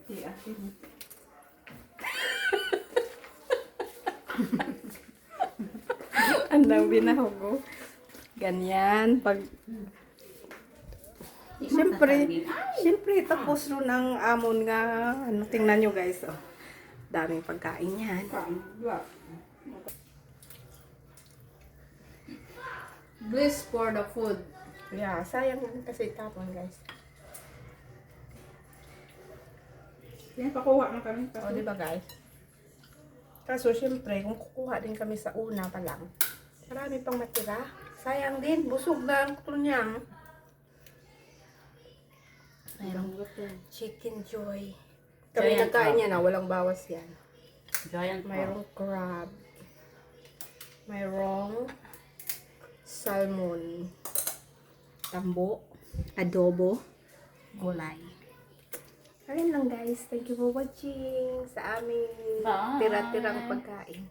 Si akin. Andang binahugo. Ganyan. Pag Siyempre, tapos ron ang amon nga, ano, tingnan nyo guys, oh. Daming pagkain yan. Bliss for the food. Yeah, sayang yan kasi tapon guys. Yan, pakuha na kami. O, diba guys? Kaso, siyempre, kung kukuha din kami sa una pa lang, marami pang matira. Sayang din, busog na ang kulo niya. Mayroong chicken joy. Kami Giant nagkain crab. niya na, walang bawas yan. Giant Mayroong crab. Mayroong salmon. Tambo. Adobo. Gulay. Ayun lang guys. Thank you for watching sa aming Bye. tira-tirang pagkain.